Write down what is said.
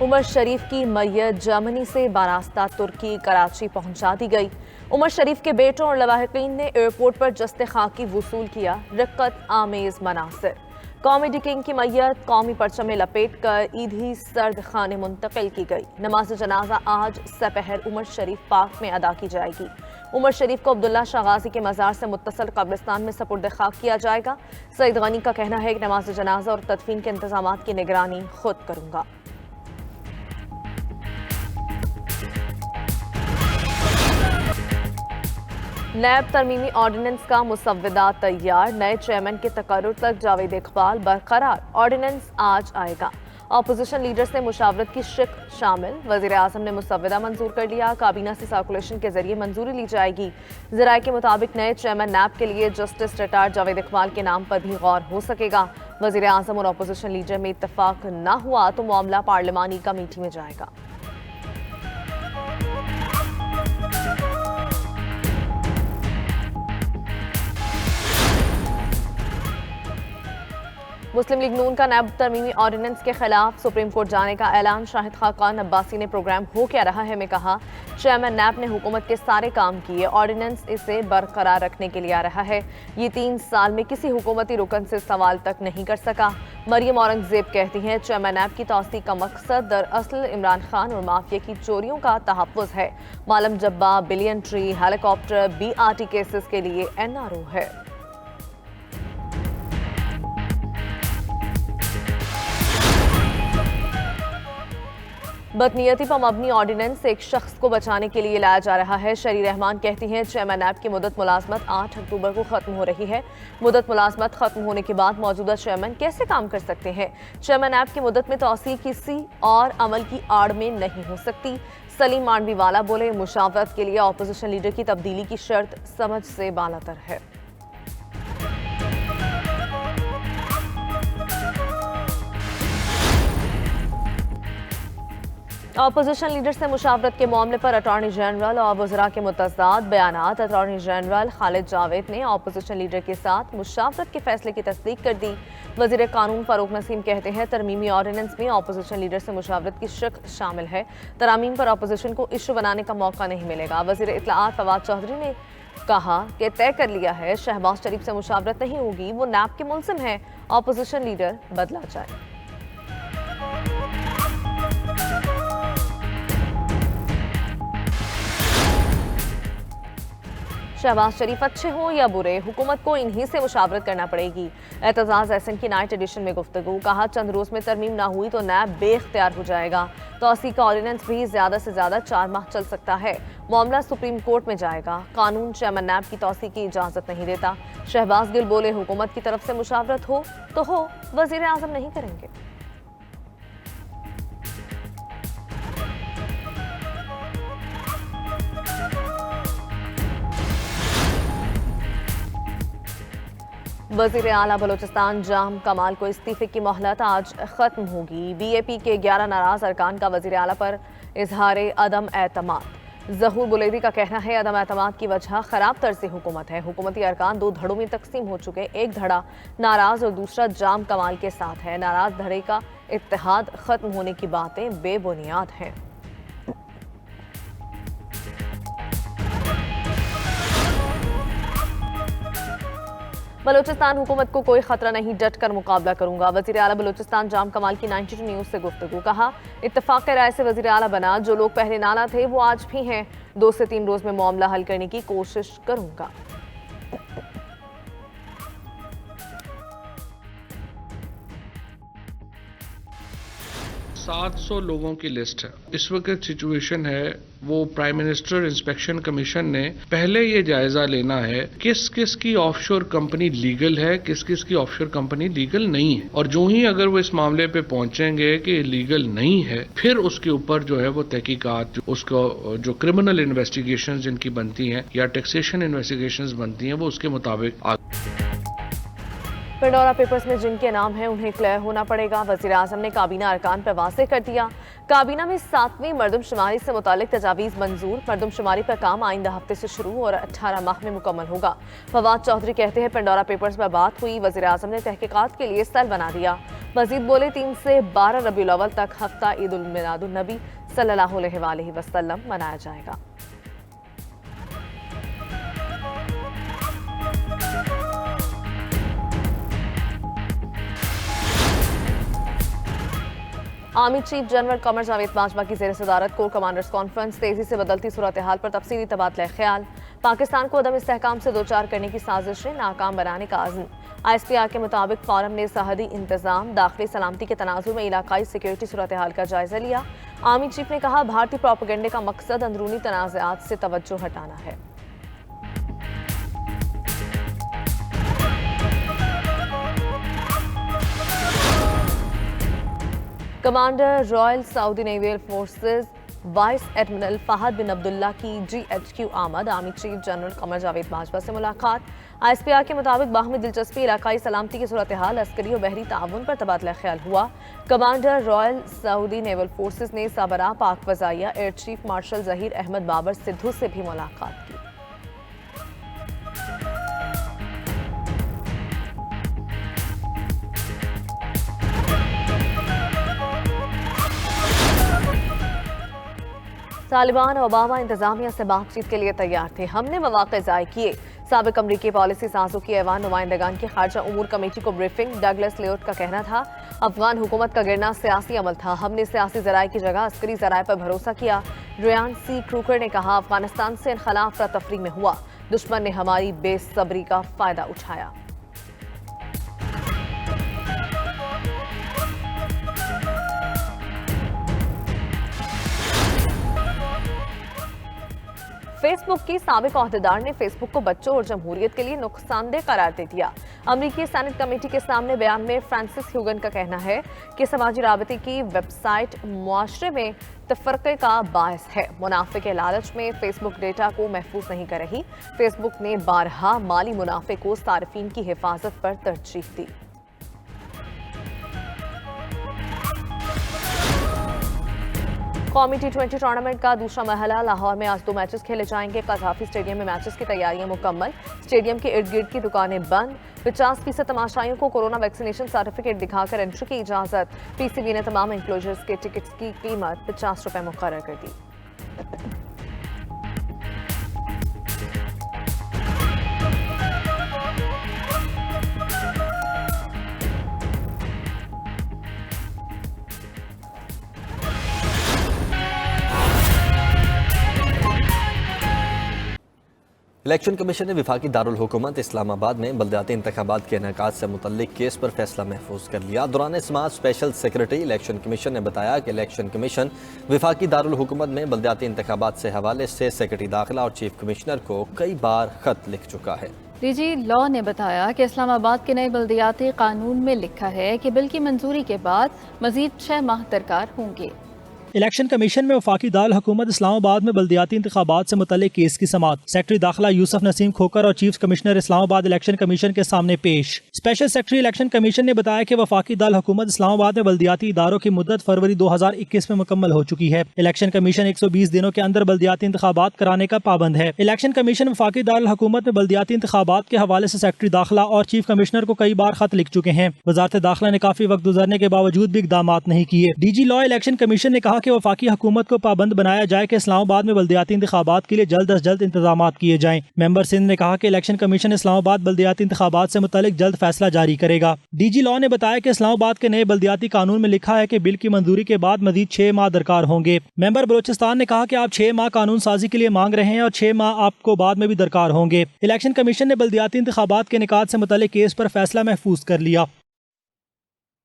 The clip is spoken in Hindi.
उमर शरीफ की मैयत जर्मनी से बारास्ता तुर्की कराची पहुंचा दी गई। उमर शरीफ के बेटों और लवाहिकीन ने एयरपोर्ट पर जस्ते खाकी वसूल किया। रिक्कत आमेज मनासिर। कॉमेडी किंग की मैयत कौमी परचम में लपेट कर ईदी सर्द खाने मुंतकिल की गई। नमाज जनाजा आज सपहर उमर शरीफ पार्क में अदा की जाएगी। उमर शरीफ को अब्दुल्ला शाह गाजी के मज़ार से मुत्तसल कब्रिस्तान में सपुर्द खाक किया जाएगा। सईद गनी का कहना है कि नमाज जनाजा और तदफीन के इंतजाम की निगरानी खुद करूंगा। नैब तरमीमी ऑर्डिनेंस का मुसव्वदा तैयार। नए चेयरमैन के तकर्रुर तक जावेद इकबाल बरकरार। ऑर्डिनेंस आज आएगा। अपोजिशन लीडर्स ने मुशावरत की शिक शामिल। वजीर आजम ने मुसव्वदा मंजूर कर लिया। काबीना से सर्कुलेशन के जरिए मंजूरी ली जाएगी। ज़राए के मुताबिक नए चेयरमैन नैब के लिए जस्टिस रिटायर्ड जावेद इकबाल के नाम पर भी गौर हो सकेगा। वजीर आजम और अपोजिशन लीडर में इत्तफाक न हुआ तो मामला पार्लिमानी कमेटी में जाएगा। मुस्लिम लीग नून का नैब तरमीमी ऑर्डिनेंस के खिलाफ सुप्रीम कोर्ट जाने का ऐलान। शाहिद खाकान अब्बासी ने प्रोग्राम हो क्या रहा है में कहा, चेयरमैन नैब ने हुकूमत के सारे काम किए, ऑर्डिनेंस इसे बरकरार रखने के लिए आ रहा है। ये 3 साल में किसी हुकूमती रुकन से सवाल तक नहीं कर सका। मरियम औरंगजेब कहती हैं, चेयरमैन नैब की तौसीक का मकसद दरअसल इमरान खान और माफिया की चोरियों का तहफ़्फ़ुज़ है। Malam Jabba, billion tree, helicopter, BRT cases के लिए NRO है। बदनीयती पर मबनी ऑर्डिनेंस एक शख्स को बचाने के लिए लाया जा रहा है। शरी रहमान कहती हैं, चेयरमैन नैब की मुदत मुलाजमत 8 अक्टूबर को खत्म हो रही है। मुदत मुलाजमत खत्म होने के बाद मौजूदा चेयरमैन कैसे काम कर सकते हैं? चेयरमैन नैब की मुदत में तौसीक किसी और अमल की आड़ में नहीं हो सकती। सलीम मांडवीवाला बोले, मुशावरत के लिए अपोजिशन लीडर की तब्दीली की शर्त समझ से बालातर है। अपोजिशन लीडर से मुशावरत के मामले पर अटॉर्नी जनरल और वज़रा के मुतज़ाद बयानात। अटॉर्नी जनरल खालिद जावेद ने अपोजिशन लीडर के साथ मुशावरत के फैसले की तस्दीक कर दी। वज़ीर कानून फारूक नसीम कहते हैं, तरमीमी ऑर्डिनेंस में अपोजिशन लीडर से मुशावरत की शिक शामिल है। तरामीम पर अपोजिशन को इशू बनाने का मौका नहीं मिलेगा। वज़ीर इत्तलाआत फवाद चौधरी ने कहा कि तय कर लिया है, शहबाज शरीफ से मुशावरत नहीं होगी, वो नैब के मुल्ज़िम है, अपोजिशन लीडर बदला जाए। शहबाज शरीफ अच्छे हो या बुरे, हुकूमत को इन्हीं से मुशावरत करना पड़ेगी। एतजाज एहसन की नाइट एडिशन में गुफ्तगू। कहा, चंद रोज में तरमीम ना हुई तो नैब बेख्तियार हो जाएगा। तौसीक का ऑर्डिनेंस भी ज्यादा से ज्यादा 4 माह चल सकता है। मामला सुप्रीम कोर्ट में जाएगा। कानून चेयरमैन नैब की तौसीक की इजाजत नहीं देता। शहबाज गिल बोले, हुकूमत की तरफ से मुशावरत हो तो हो, वजीर आजम नहीं करेंगे। वज़ीर आला बलोचिस्तान जाम कमाल को इस्तीफे की मोहलत आज खत्म होगी। BAP के 11 नाराज अरकान का वज़ीर आला पर इजहार अदम एतमाद। ज़हूर बुलेदी का कहना है, अदम एतमाद की वजह खराब तर्ज़ हुकूमत है। हुकूमती अरकान 2 धड़ों में तकसीम हो चुके। एक धड़ा नाराज और दूसरा जाम कमाल के साथ है। नाराज धड़े का इत्तेहाद खत्म होने की बातें बेबुनियाद हैं। बलोचिस्तान हुकूमत को कोई खतरा नहीं, डट कर मुकाबला करूंगा। वज़ीर आला बलोचिस्तान जाम कमाल की 92 न्यूज़ से गुफ्तगू। कहा, इत्तफाक के राय से वज़ीर आला बना, जो लोग पहले नाला थे वो आज भी हैं। 2 से 3 रोज में मामला हल करने की कोशिश करूंगा। 700 लोगों की लिस्ट है। इस वक्त सिचुएशन है, वो प्राइम मिनिस्टर इंस्पेक्शन कमीशन ने पहले ये जायजा लेना है किस किस की ऑफशोर कंपनी लीगल है, किस किस की ऑफशोर कंपनी लीगल नहीं है। और जो ही अगर वो इस मामले पे पहुंचेंगे कि लीगल नहीं है, फिर उसके ऊपर जो है वो तहकीकात, उसको जो क्रिमिनल इन्वेस्टिगेशन जिनकी बनती हैं या टैक्सेशन इन्वेस्टिगेशन बनती हैं, वो उसके मुताबिक पेंडोरा पेपर्स में जिनके नाम हैं उन्हें क्लियर होना पड़ेगा। वज़ीर आज़म ने काबीना अरकान पर वाज़ेह कर दिया। काबीना में 7वीं मरदमशुमारी से मुतालिक तजावीज़ मंजूर। मरदमशुमारी पर काम आइंदा हफ्ते से शुरू और 18 माह में मुकम्मल होगा। फवाद चौधरी कहते हैं, पेंडोरा पेपर्स पर बात हुई, वज़ीर आज़म ने तहकीकात के लिए सेल बना दिया। मजीद बोले 3 से 12 रबीउल अव्वल तक हफ्ता ईद उल मिलादुन नबी सल्लल्लाहु अलैहि वसल्लम मनाया जाएगा। Army chief general Qamar Javed Bajwa की जेर सदारत कोर कमांडर्स कॉन्फ्रेंस, तेजी से बदलती सूरत हाल पर तफसीली तबादला ख्याल, पाकिस्तान को अदम इस्तेहकाम से दो चार करने की साजिशें नाकाम बनाने का आज़म। ISPR के मुताबिक फोरम ने सरहदी इंतजाम, दाखिली सलामती के तनाजुर में इलाकाई सिक्योरिटी सूरत हाल का जायजा लिया। आर्मी चीफ ने कहा, भारतीय प्रोपेगेंडे का मकसद अंदरूनी तनाज़ात से तवज्जो हटाना है। Commander royal Saudi naval forces vice admiral Fahd bin Abdullah की GHQ आमद, army chief general Qamar Javed Bajwa से मुलाकात। ISPR के मुताबिक बाहमी दिलचस्पी, इलाकाई सलामती की सूरत हाल, अस्करी और बहरी ताउन पर तबादला ख्याल हुआ। Commander royal Saudi naval forces ने सबरा पाक वज़ाइया air chief marshal Zaheer Ahmed Babar Sidhu से भी मुलाकात की। तालिबान और ओबामा इंतजामिया से बातचीत के लिए तैयार थे, हमने मौक़े ज़ाय किए। साबिक़ अमरीकी पॉलिसी साजों की ऐवान नुमाइंदगान की खारजा उमूर कमेटी को ब्रीफिंग, डगलस लियोट का कहना था, अफगान हुकूमत का गिरना सियासी अमल था, हमने सियासी ज़राए की जगह अस्करी ज़राए पर भरोसा किया। रियान सी क्रूकर ने कहा, अफगानिस्तान से इनखला अफरा तफरी में हुआ, दुश्मन ने हमारी बेसब्री का फ़ायदा उठाया। फेसबुक की साबिक अहदेदार ने फेसबुक को बच्चों और जमहूरियत के लिए नुकसानदेह करार दे दिया। अमरीकी सेनेट कमेटी के सामने बयान में फ्रांसिस ह्यूगन का कहना है कि समाजी राबते की वेबसाइट मुआशरे में तफरके का बायस है, मुनाफे के लालच में फेसबुक डेटा को महफूज नहीं कर रही। फेसबुक ने बारहा माली मुनाफे को सार्फिन की हिफाजत पर तरजीह दी। कौमी T20 टूर्नामेंट का दूसरा मरहला, लाहौर में आज 2 मैचेस खेले जाएंगे। कज़ाफी स्टेडियम में मैचेस की तैयारियां मुकम्मल, स्टेडियम के इर्द गिर्द की दुकानें बंद। 50% तमाशाइयों को कोरोना वैक्सीनेशन सर्टिफिकेट दिखाकर एंट्री की इजाजत। PCB ने तमाम एनक्लोजर्स के टिकट्स की कीमत ₹50 मुकर्रर कर दी। इलेक्शन कमीशन ने वफाकी दारुल हुकूमत इस्लामाबाद में बल्दियाती इंतखाबात के इनेकाद से मुतल्लिक केस पर फैसला महफूज कर लिया। दौरान समाअत स्पेशल सेक्रेटरी इलेक्शन कमीशन ने बताया कि इलेक्शन कमीशन वफाकी दारुल हुकूमत में बल्दियाती इंतखाबात से हवाले से सेक्रेटरी दाखिला और चीफ कमिश्नर को कई बार खत लिख चुका है। DG लॉ ने बताया कि इस्लामाबाद के नए बल्दियाती कानून में लिखा है कि बिल की मंजूरी के बाद मजीद 6 माह दरकार होंगे। इलेक्शन कमीशन में वफाकी दारुल हुकूमत इस्लामाबाद में बल्दियाती इंतखाबात से मुतल्लिक केस की समाअत सेक्रेटरी दाखिला यूसुफ नसीम खोकर और chief commissioner Islamabad election commission के सामने पेश। स्पेशल सेक्रेटरी इलेक्शन कमीशन ने बताया कि वफाकी दारुल हुकूमत इस्लामाबाद में बल्दियाती इदारों की मुद्दत फरवरी 2021 में मुकम्मल हो चुकी है। इलेक्शन कमीशन 120 दिनों के अंदर बल्दियाती इंतखाबात कराने का पाबंद है। इलेक्शन कमीशन वफाकी दारुल हुकूमत में बल्दियाती इंतखाबात के हवाले से सेक्रेटरी दाखिला और चीफ कमिश्नर को कई बार खत लिख चुके हैं। वजारत दाखिला ने काफी वक्त गुजरने के बावजूद भी इकदाम नहीं किए। DG लॉ इलेक्शन कमीशन ने कहा कि वफाकी हुकूमत को पाबंद बनाया जाए कि इस्लामाबाद में बल्दियाती इंतखाबात के लिए जल्द अज जल्द इंतजाम किए जाएं। मेंबर सिंध ने कहा कि इलेक्शन कमीशन इस्लामाबाद बल्दियाती इंतखाबात से मुतालिक जल्द फैसला जारी करेगा। DG लॉ ने बताया कि इस्लामाबाद के नए बल्दियाती कानून में लिखा है कि बिल की मंजूरी के बाद मजीद 6 माह दरकार होंगे। मेंबर बलोचिस्तान ने कहा कि आप 6 माह कानून साजी के लिए मांग रहे हैं और 6 माह आपको बाद में भी दरकार होंगे। इलेक्शन कमीशन ने बल्दियाती इंतखाबात के निकात से मुतालिक केस पर फैसला महफूज कर लिया।